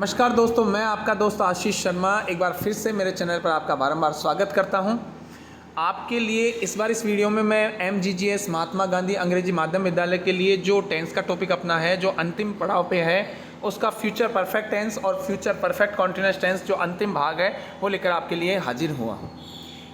नमस्कार दोस्तों, मैं आपका दोस्त आशीष शर्मा एक बार फिर से मेरे चैनल पर आपका बारंबार स्वागत करता हूं। आपके लिए इस बार इस वीडियो में मैं MGGS महात्मा गांधी अंग्रेजी माध्यम विद्यालय के लिए जो टेंस का टॉपिक अपना है, जो अंतिम पड़ाव पे है, उसका फ्यूचर परफेक्ट टेंस और फ्यूचर परफेक्ट कॉन्टिन्यूअस टेंस जो अंतिम भाग है वो लेकर आपके लिए हाजिर हुआ हूँ।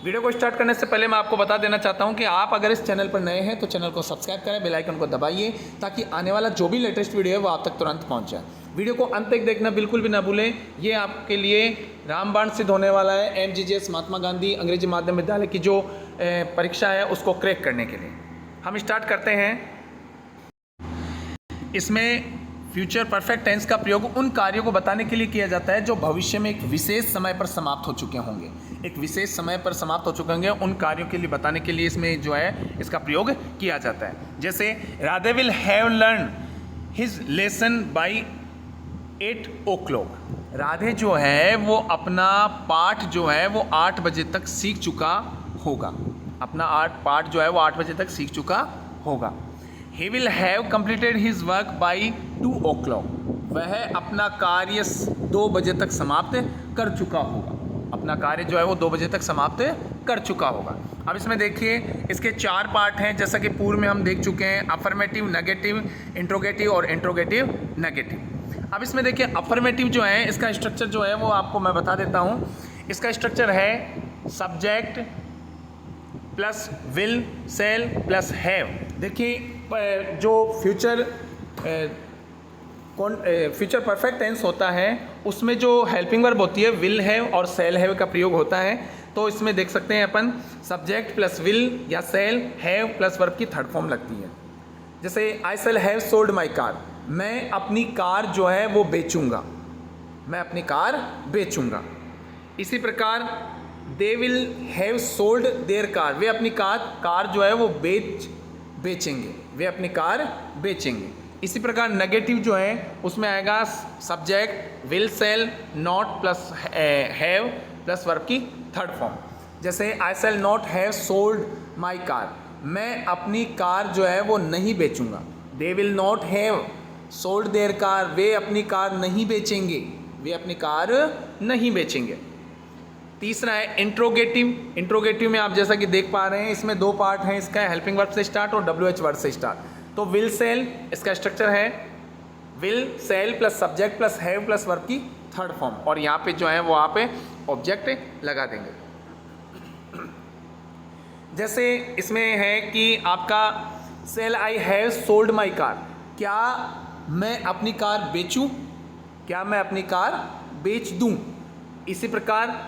वीडियो को स्टार्ट करने से पहले मैं आपको बता देना चाहता हूं कि आप अगर इस चैनल पर नए हैं तो चैनल को सब्सक्राइब करें, बेल आइकन को दबाइए ताकि आने वाला जो भी लेटेस्ट वीडियो है वो आप तक तुरंत पहुंच जाए। वीडियो को अंत तक देखना बिल्कुल भी ना भूलें। ये आपके लिए रामबाण सिद्ध होने वाला है MGGS महात्मा गांधी अंग्रेजी माध्यम विद्यालय की जो परीक्षा है उसको क्रैक करने के लिए। हम स्टार्ट करते हैं। इसमें फ्यूचर परफेक्ट टेंस का प्रयोग उन कार्यों को बताने के लिए किया जाता है जो भविष्य में एक विशेष समय पर समाप्त हो चुके होंगे। एक विशेष समय पर समाप्त हो चुके होंगे उन कार्यों के लिए बताने के लिए इसमें जो है इसका प्रयोग किया जाता है। जैसे Radhe will have learn his lesson by 8 o'clock। Radhe जो है वो अपना पाठ जो है वो 8 बजे तक सीख चुका होगा। अपना पाठ जो है वो 8 बजे तक सीख चुका होगा। He will have completed his work by 2 o'clock। वह अपना कार्य 2 बजे तक समाप्त कर चुका होगा। अपना कार्य जो है वो 2 बजे तक समाप्त कर चुका होगा। अब इसमें देखिए इसके 4 पार्ट हैं, जैसा कि पूर्व में हम देख चुके हैं, अफर्मेटिव, नेगेटिव, इंट्रोगेटिव और इंट्रोगेटिव नेगेटिव। अब इसमें देखिए अफर्मेटिव जो है इसका स्ट्रक्चर जो है वो आपको मैं बता देता हूँ। इसका स्ट्रक्चर है subject plus will shall plus have. देखिए जो फ्यूचर परफेक्ट टेंस होता है उसमें जो हेल्पिंग वर्ब होती है विल हैव और सेल हैव का प्रयोग होता है। तो इसमें देख सकते हैं अपन सब्जेक्ट प्लस विल या सेल हैव प्लस वर्ब की थर्ड फॉर्म लगती है। जैसे I shall have sold my car. मैं अपनी कार जो है वो बेचूंगा। मैं अपनी कार बेचूंगा। इसी प्रकार they will have sold their car. वे अपनी कार जो है वो बेचेंगे। वे अपनी कार बेचेंगे। इसी प्रकार नेगेटिव जो है उसमें आएगा subject will shall not plus have plus verb की थर्ड फॉर्म। जैसे I shall not have sold my car. मैं अपनी कार जो है वो नहीं बेचूंगा। They will not have sold their car. वे अपनी कार नहीं बेचेंगे। वे अपनी कार नहीं बेचेंगे। तीसरा है इंट्रोगेटिव। इंट्रोगेटिव में आप जैसा कि देख पा रहे हैं इसमें 2 पार्ट हैं। इसका हेल्पिंग वर्ब से स्टार्ट और WH वर्ड से स्टार्ट। तो विल सेल इसका स्ट्रक्चर है will shall plus subject plus have plus verb की थर्ड फॉर्म, और यहाँ पे जो है वो आप ऑब्जेक्ट लगा देंगे। जैसे इसमें है कि आपका shall I have sold my car. क्या मैं अपनी कार बेचूं? क्या मैं अपनी कार बेच दूं? इसी प्रकार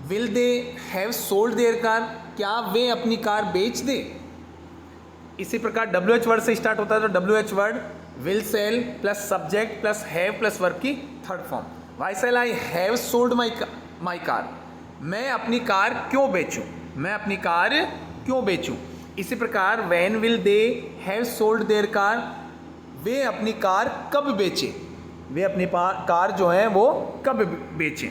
will they have sold their car. क्या वे अपनी कार बेच दे? इसी प्रकार WH वर्ड से स्टार्ट होता है तो WH word will shall plus subject plus have plus verb की third form. Why shall I have sold my car. मैं अपनी कार क्यों बेचूं? मैं अपनी कार क्यों बेचूं? इसी प्रकार when will they have sold their car. वे अपनी कार कब बेचे? वे अपनी कार जो है वो कब बेचें।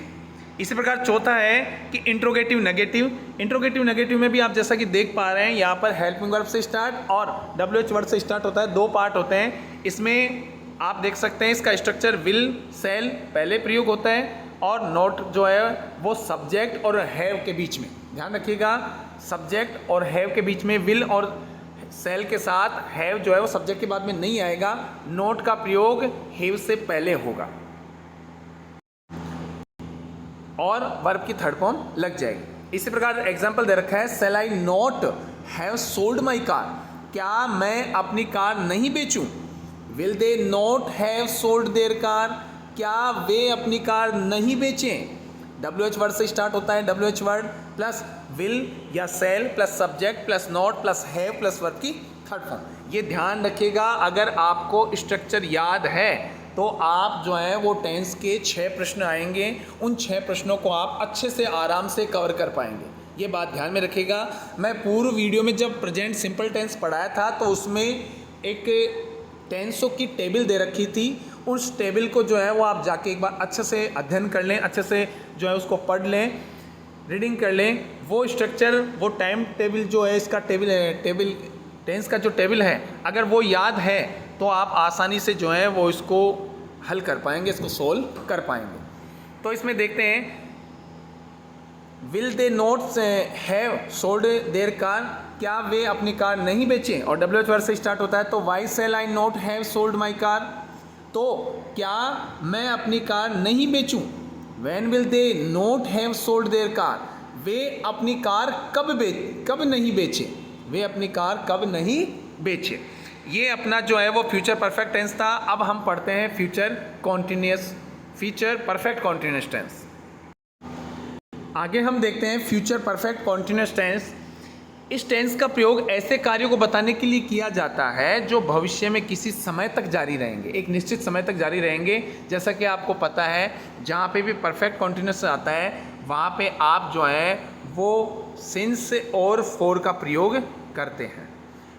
इसी प्रकार चौथा है कि इंट्रोगेटिव नेगेटिव। इंट्रोगेटिव नेगेटिव में भी आप जैसा कि देख पा रहे हैं यहाँ पर हेल्पिंग वर्ब से स्टार्ट और WH वर्ड से स्टार्ट होता है। 2 पार्ट होते हैं। इसमें आप देख सकते हैं इसका स्ट्रक्चर विल सेल पहले प्रयोग होता है और नॉट जो है वो सब्जेक्ट और हैव के बीच में। ध्यान रखिएगा सब्जेक्ट और हैव के बीच में विल और सेल के साथ हैव जो है वो सब्जेक्ट के बाद में नहीं आएगा। नोट का प्रयोग हैव से पहले होगा और वर्ब की थर्ड फॉर्म लग जाएगी। इसी प्रकार एग्जाम्पल दे रखा है shall I not have sold my car. क्या मैं अपनी कार नहीं बेचूं? Will they not have sold their car. क्या वे अपनी कार नहीं बेचें? WH वर्ड से स्टार्ट होता है। WH वर्ड प्लस विल या shall plus subject plus not plus have plus verb की थर्ड फॉर्म। ये ध्यान रखिएगा, अगर आपको स्ट्रक्चर याद है तो आप जो है वो टेंस के 6 प्रश्न आएंगे, उन 6 प्रश्नों को आप अच्छे से आराम से कवर कर पाएंगे। ये बात ध्यान में रखिएगा। मैं पूर्व वीडियो में जब प्रेजेंट सिंपल टेंस पढ़ाया था तो उसमें एक टेंसों की टेबल दे रखी थी। उस टेबल को जो है वो आप जाके एक बार अच्छे से अध्ययन कर लें, अच्छे से जो है उसको पढ़ लें, रीडिंग कर लें। वो स्ट्रक्चर, वो टाइम टेबल जो है इसका टेबल टेंस का जो टेबल है, अगर वो याद है तो आप आसानी से जो है वो इसको हल कर पाएंगे, इसको सोल्व कर पाएंगे। तो इसमें देखते हैं, will they not have sold their car, क्या वे अपनी कार नहीं बेचें, और WH वर्ड से स्टार्ट होता है। तो why shall I not have sold my car, तो क्या मैं अपनी कार नहीं बेचूं। When will they not have sold their car, वे अपनी कार कब नहीं बेचे, वे अपनी कार कब नहीं बेचे। ये अपना जो है वो फ्यूचर परफेक्ट टेंस था। अब हम पढ़ते हैं फ्यूचर परफेक्ट कॉन्टिन्यूस टेंस। आगे हम देखते हैं फ्यूचर परफेक्ट कॉन्टिन्यूस टेंस। इस टेंस का प्रयोग ऐसे कार्यों को बताने के लिए किया जाता है जो भविष्य में किसी समय तक जारी रहेंगे, एक निश्चित समय तक जारी रहेंगे। जैसा कि आपको पता है, जहाँ पे भी परफेक्ट कॉन्टिन्यूस आता है वहाँ पे आप जो है वो सिंस और फॉर का प्रयोग करते हैं।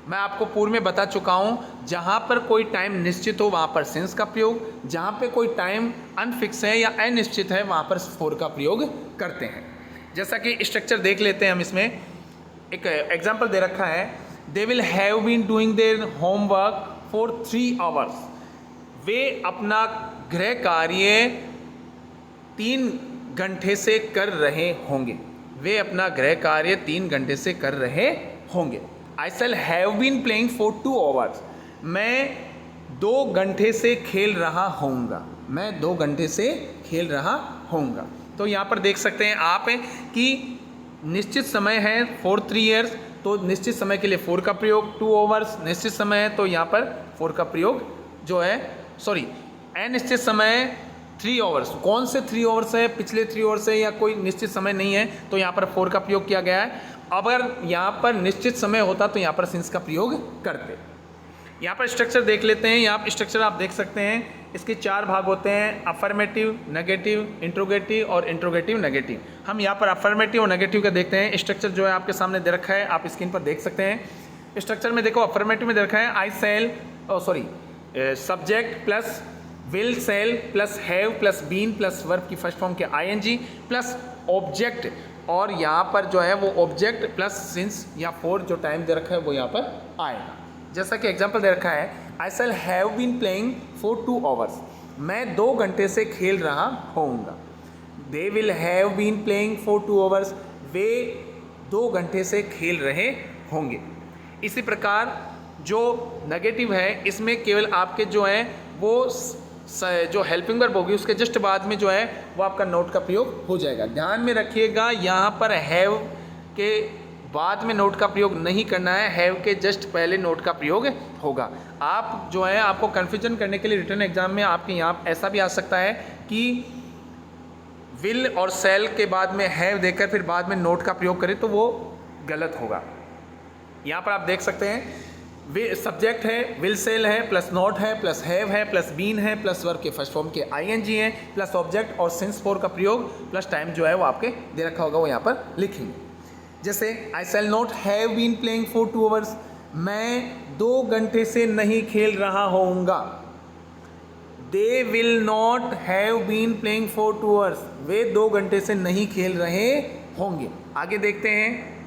मैं आपको पूर्व में बता चुका हूँ, जहाँ पर कोई टाइम निश्चित हो वहाँ पर सिंस का प्रयोग, जहाँ पे कोई टाइम अनफिक्स है या अनिश्चित है वहाँ पर फॉर का प्रयोग करते हैं। जैसा कि स्ट्रक्चर देख लेते हैं हम, इसमें एक एग्जाम्पल दे रखा है, they will have been doing their homework for 3 hours, वे अपना गृह कार्य 3 घंटे से कर रहे होंगे, वे अपना गृह कार्य 3 घंटे से कर रहे होंगे। I shall have been playing for 2 hours, मैं 2 घंटे से खेल रहा होऊंगा, मैं 2 घंटे से खेल रहा होऊंगा। तो यहाँ पर देख सकते हैं आप कि निश्चित समय है फॉर 3 ईयर्स, तो निश्चित समय के लिए फॉर का प्रयोग, 2 आवर्स निश्चित समय है तो यहाँ पर फॉर का प्रयोग जो है, अनिश्चित समय 3 आवर्स, कौन से 3 आवर्स है, पिछले 3 आवर्स है या कोई निश्चित समय नहीं है, तो यहाँ पर फॉर का प्रयोग किया गया है। अगर यहाँ पर निश्चित समय होता तो यहाँ पर सिंस का प्रयोग करते। यहाँ पर स्ट्रक्चर देख लेते हैं। यहाँ पर स्ट्रक्चर आप देख सकते हैं, इसके 4 भाग होते हैं, अफर्मेटिव, नेगेटिव, इंट्रोगेटिव और इंट्रोगेटिव नेगेटिव। हम यहाँ पर अफर्मेटिव और नेगेटिव का देखते हैं। स्ट्रक्चर जो है आपके सामने दे रखा है, आप स्क्रीन पर देख सकते हैं। स्ट्रक्चर में देखो, अफर्मेटिव में दे रखा है I shall subject plus will shall plus have plus been plus verb की फर्स्ट फॉर्म के ING प्लस ऑब्जेक्ट, और यहाँ पर जो है वो ऑब्जेक्ट प्लस सिंस या फॉर जो टाइम दे रखा है वो यहाँ पर आएगा। जैसा कि एग्जांपल दे रखा है, I shall have been playing for 2 hours, मैं 2 घंटे से खेल रहा होऊंगा। They will have been playing for 2 hours, वे 2 घंटे से खेल रहे होंगे। इसी प्रकार जो नेगेटिव है, इसमें केवल आपके जो है वो जो हेल्पिंग वर्ब होगी उसके जस्ट बाद में जो है वो आपका नोट का प्रयोग हो जाएगा। ध्यान में रखिएगा, यहाँ पर हैव के बाद में नोट का प्रयोग नहीं करना है, हैव के जस्ट पहले नोट का प्रयोग होगा। आप जो है, आपको कन्फ्यूजन करने के लिए रिटर्न एग्जाम में आपके यहाँ ऐसा भी आ सकता है कि विल और सेल के बाद में हैव देकर फिर बाद में नोट का प्रयोग करें, तो वो गलत होगा। यहाँ पर आप देख सकते हैं, सब्जेक्ट है, विल सेल है, प्लस नॉट है, प्लस हैव है, प्लस बीन है, प्लस वर्ब के फर्स्ट फॉर्म के ING है, प्लस ऑब्जेक्ट और सिंस फॉर का प्रयोग, प्लस टाइम जो है वो आपके दे रखा होगा, वो यहाँ पर लिखेंगे। जैसे I shall not have been playing for 2 hours, मैं 2 घंटे से नहीं खेल रहा होऊंगा। They will not have been playing for 2 hours, वे 2 घंटे से नहीं खेल रहे होंगे। आगे देखते हैं।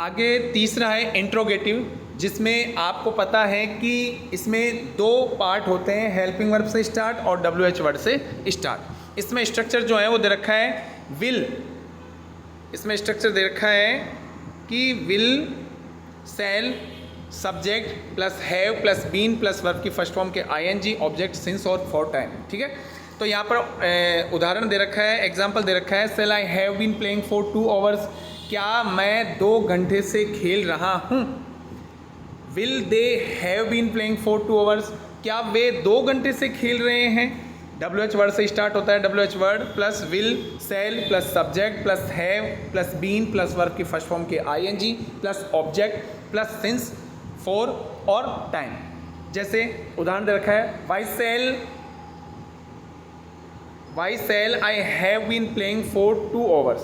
आगे तीसरा है इंट्रोगेटिव, जिसमें आपको पता है कि इसमें 2 पार्ट होते हैं, हेल्पिंग वर्ब से स्टार्ट और WH वर्ड से स्टार्ट। इसमें स्ट्रक्चर जो है वो दे रखा है विल, इसमें स्ट्रक्चर दे रखा है कि will shall subject plus have plus been plus verb की फर्स्ट फॉर्म के ING ऑब्जेक्ट सिंस और फॉर टाइम। ठीक है, तो यहाँ पर उदाहरण दे रखा है, एग्जाम्पल दे रखा है, shall I have been playing for 2 hours, क्या मैं 2 घंटे से खेल रहा हूँ। Will they have been playing for 2 hours, क्या वे 2 घंटे से खेल रहे हैं। WH वर्ड से स्टार्ट होता है, WH word plus will shall plus subject plus have plus been plus verb की फर्स्ट फॉर्म के ING plus object plus since for और टाइम। जैसे उदाहरण दे रखा है, why shall I have been playing for 2 hours,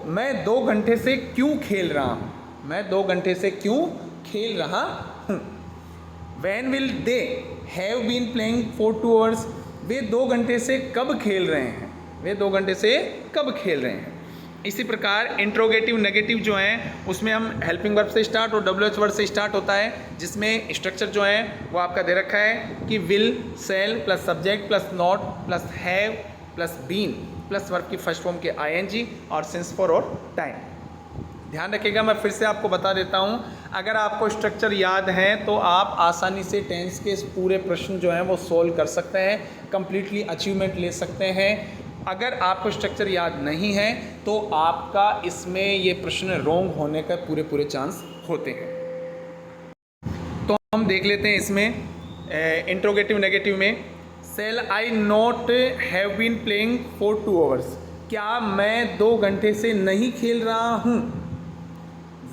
मैं 2 घंटे से क्यों खेल रहा हूँ, मैं 2 घंटे से क्यों खेल रहा हूँ। When will they have been playing for 2 hours, वे 2 घंटे से कब खेल रहे हैं, वे 2 घंटे से कब खेल रहे हैं। इसी प्रकार इंट्रोगेटिव नेगेटिव जो हैं उसमें हम हेल्पिंग वर्ब से स्टार्ट और WH वर्ड से स्टार्ट होता है, जिसमें स्ट्रक्चर जो है वो आपका दे रखा है कि will, shall plus subject plus not plus have plus been plus verb की फर्स्ट फॉर्म के ING और सिंस फॉर और टाइम। ध्यान रखिएगा, मैं फिर से आपको बता देता हूँ, अगर आपको स्ट्रक्चर याद है तो आप आसानी से टेंस के पूरे प्रश्न जो हैं वो सोल्व कर सकते हैं, कंप्लीटली अचीवमेंट ले सकते हैं। अगर आपको स्ट्रक्चर याद नहीं है तो आपका इसमें ये प्रश्न रॉन्ग होने का पूरे चांस होते हैं। तो हम देख लेते हैं इसमें इंट्रोगेटिव नेगेटिव में, shall I not have been playing for 2 hours, क्या मैं 2 घंटे से नहीं खेल रहा हूँ।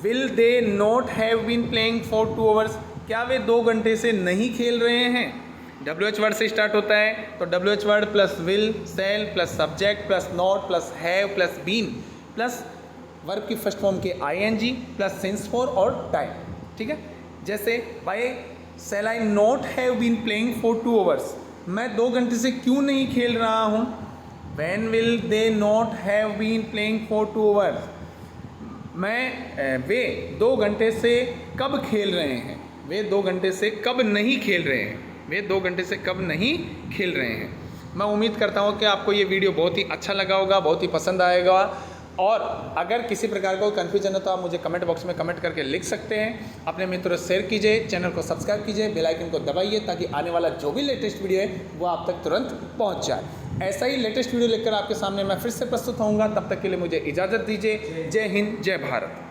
Will they not have been playing for 2 hours, क्या वे 2 घंटे से नहीं खेल रहे हैं। WH वर्ड से स्टार्ट होता है तो WH word plus will, shall plus subject plus not plus have plus been plus verb की फर्स्ट फॉर्म के ING प्लस सिंस फॉर और टाइम। ठीक है, जैसे why shall I not have been playing for 2 hours, मैं 2 घंटे से क्यों नहीं खेल रहा हूँ। When will they not have been playing for 2 hours, वे 2 घंटे से कब खेल रहे हैं, वे 2 घंटे से कब नहीं खेल रहे हैं, वे 2 घंटे से कब नहीं खेल रहे हैं। मैं उम्मीद करता हूँ कि आपको ये वीडियो बहुत ही अच्छा लगा होगा, बहुत ही पसंद आएगा। और अगर किसी प्रकार का कोई कन्फ्यूजन है तो आप मुझे कमेंट बॉक्स में कमेंट करके लिख सकते हैं। अपने मित्रों से शेयर कीजिए, चैनल को सब्सक्राइब कीजिए, बेल आइकन को दबाइए ताकि आने वाला जो भी लेटेस्ट वीडियो है वो आप तक तुरंत पहुँच जाए। ऐसा ही लेटेस्ट वीडियो लेकर आपके सामने मैं फिर से प्रस्तुत होऊंगा, तब तक के लिए मुझे इजाज़त दीजिए। जय हिंद, जय भारत।